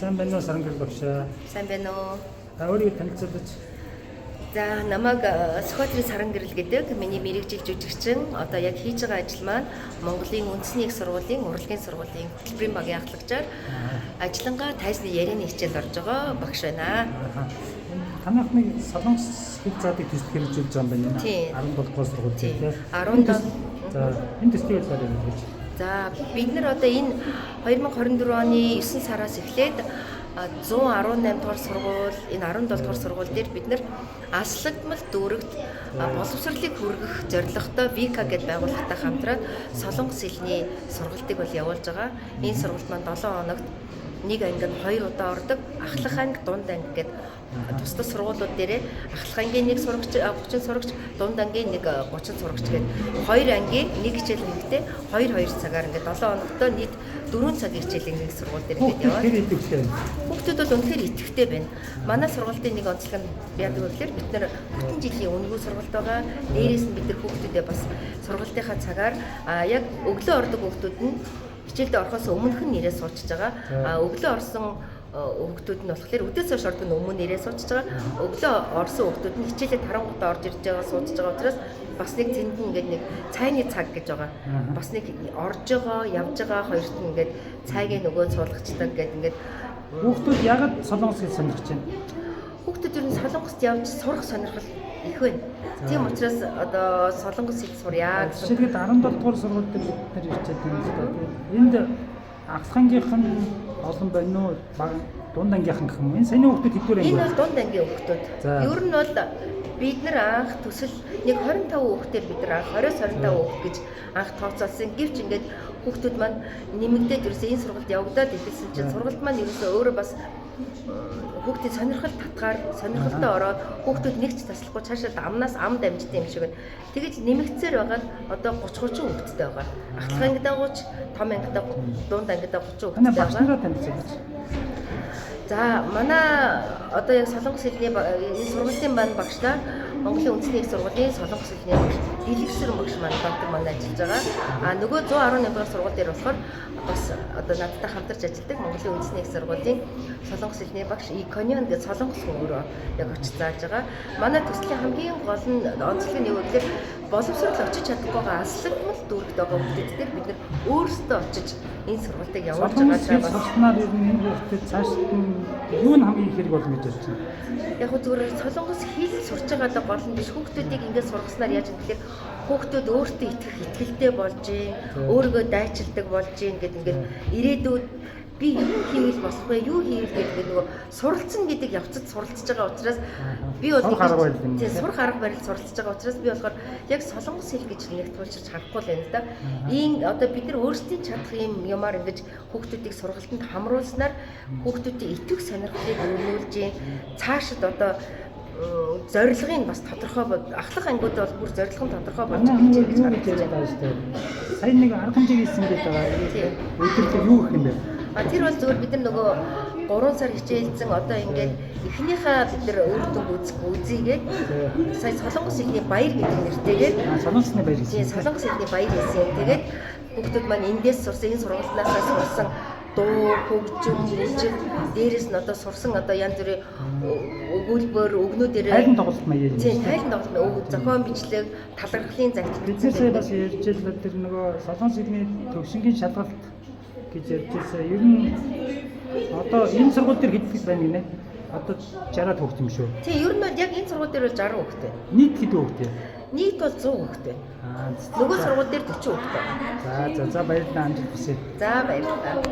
Сайн байна уу Сарангэл багш? Сайн байна уу? Өөрийгөө танилцуулж. За намайг Сүхбаатарын Сарангэрэл гэдэг миний мэрэгжил жүжигчин одоо яг хийж байгаа ажил маань Монголын үндэсний их сургуулийн урлагийн сургуулийн хөтөлбөрийн багийн ахлагчаар ажиллангаа тайзны ярианы хичээл орж байгаа багш байна. Танах нэг солонгос хэл заадыг төсөл хэрэгжүүлж байгаа юм байна. 17 дугаар сургууль тийм. 17. За энэ төслийн талаар юм гэж. За бид нар одоо энэ 2024 оны 9 сараас эхлээд 118 дугаар сургууль, энэ 17 дугаар сургууль дээр бид нар аслагдмал дүүрэгт боловсролыг хүргэх зорилготой Вика гэдээ байгууллагатай хамтраад солонгос хэлний сургалтыг бол явуулж байгаа. Энэ сургалт маань 7 хоногт нэг ангид 2 удаа ордог. Ахлах анги, дунд анги гэдэг тус тус сургуулиуд дээрээ ахлах ангийн нэг сурагч 30 сурагч, дунд ангийн нэг 30 сурагч гэдэг 2 ангийн нэг хичээл нэгтээ 2 цагаар ингээд 7 хоногтой нийт 4 цагийн хичээлийн нэг сургууль дээр ингээд яваад. Хүүхдүүд бол үнэхээр идэвхтэй байна. Манай сургуулийн нэг онцлог нь яадаг вэ гэхээр бид нар бүтэн жилийн үнэгүй сургалт байгаа. Дээрээс нь бид нар хүүхдүүдээ бас сургалтынхаа цагаар яг өглөө ордог хүүхдүүд нь хичээлдээ орохоос өмнөх нь нэрээ суучж байгаа. Өглөө орсон хүүхдүүд нь болохоор өдөөс хойш ордог нь өмнө нэрээ суучж байгаа. Өглөө орсон хүүхдүүд нь хичээлээ тарангуудаа орж ирж байгаа суудж байгаа учраас бас нэг зэнд нь ингээд нэг цайны цаг гэж байгаа. Бас нэг орж байгаа, явж байгаа хоёрт нь ингээд цайгийн нөгөө цуулгачдаг гэдэг ингээд хүүхдүүд ягаад солонгос хэл сонирхож байна? Хүүхдүүд ер нь солонгост явж сурах сонирхол их байна. Тийм учраас одоо солонгос хэл сурья гэсэн. Жишээлбэл 17 дугаар сургууль дээр бид нар ирчээд байна л да. Энд ахлахангийнх нь олон байна уу? Дунд ангийнхан гэх юм. Энэ саяны хүүхдүүд хэдвэр анги? Энэ бол дунд ангийн хүүхдүүд. Ер нь бол бид нар анх төсөл нэг 25 хүүхдээр бид нар анх 20-25 хүүхд гэж анх тооцоолсон. Гэвч ингээд хүүхдүүд маань нэмэгдээд ерөөсөө энэ сургалт явагдаад ирсэн чинь сургалт маань ерөөсөө өөрөө бас хүүхдийн сонирхол татгаар сонирхолтой ороод хүүхдүүд нэг ч таслахгүй цаашаа амнаас ам дамждаг юм шиг байна. Тэгэж нэмэгдсээр байгаа нь одоо 30 хүүхдтэй байгаа. Ахлах ангидаа 30, том ангидаа дунд ангидаа 30 хүүхдтэй байгаа. Багшнараа танилцуулж. За манай одоо яг солонгос хэлний энэ сургуулийн бан багшлаа Монголын үндэсний их сургуулийн солонгос хэлний багш Дэлгэцэрэн багш маань доктор маань ажиллаж байгаа. Нөгөө 118 дугаар сургууль дээр болохоор бас одоо надтай хамтарч ажилладаг Монголын үндэсний их сургуулийн солонгос хэлний багш Иконион гэдэг солонгос хүн өөрөө яг очиж зааж байгаа. Манай төслийн хамгийн гол нь онцлог нь юу вэ гэхээр боловсрол очиж чадахгүй байгаа аслагмал дүүрэгт байгаа хүмүүс дээр бид нар өөрсдөө очиж энэ сургалтыг явуулж байгаа. Сургалтнаар ер нь энэ хүүхдэд цаашд нь юу нь хамгийн их хэрэг болно гэж бодож байна? Яг хөө зүгээр солонгос хэл сурч байгаадаа гол нь биш хүүхдүүдийг ингээд сургаснаар яаж гэхээр хүүхдүүд өөртөө итгэх итгэлтэй болж юм, өөрийгөө дайчилдаг болж юм гэдэг ингээд ирээдүйд би юу хийвэл болох вэ? Юу хийвэл гэдэг нөгөө суралцсан гэдэг явцад суралцж байгаа учраас би бол сурах арга барил суралцж байгаа учраас би болохоор яг солонгос хэл гэж нэг туулчирч харахгүй л байна л да. Ийм одоо бид нар өөрсдийн чадах юм юмар ингэж хүүхдүүдийг сургалтанд хамруулснаар хүүхдүүдийн итгэх сонирхлыг өргүүлж юм. Цаашид одоо зорилгын бас тодорхой ахлах ангиуд бол бүр зорилго нь тодорхой болж байгаа гэж харагдаж байна шүү дээ. Сайн нэг арга хэмжээг хийсэн гэдэг байгаа. Өдөрлөг юу гэх юм бэ? Тэр бол зөвхөн бид нар нөгөө 3 сар хичээлсэн одоо ингээд эхнийхээ бид нар өөртөө үзьгээд сая солонгос хэлний баяр гэдэг нэртэйгээр солонгосны баяр гэсэн. Тийм солонгос хэлний баяр гэсэн. Тэгээд хүүхдүүд маань эндээс сурсан энэ сургалтаасаа сурсан дуу, хөгжим, мужид дээрээс нь одоо сурсан одоо янз бүрийн өгүүлбэр, өгнүүдээр тайлан тоглолт маяг юм. Тийм, тайлан тоглолт, зохион бичлэг, талархлын загт. Биднээсээ бас ярьж л тэр нөгөө солонгос хэлний төгсөнгийн шалгалт гэж ярьж байсан. Ер нь одоо энэ сургууль дээр хэд их байна гинэ? Одоо 60-аад хүүхд юм шүү. Тийм, ер нь бол яг энэ сургууль дээр бол 60 хүүхд байна. Нийт хэд хүүхд вэ? Нийт бол 100 хүүхд байна. Нөгөө сургууль дээр 40 хүүхд байна. За баярлалаа амжилт хүсье. За баярлалаа.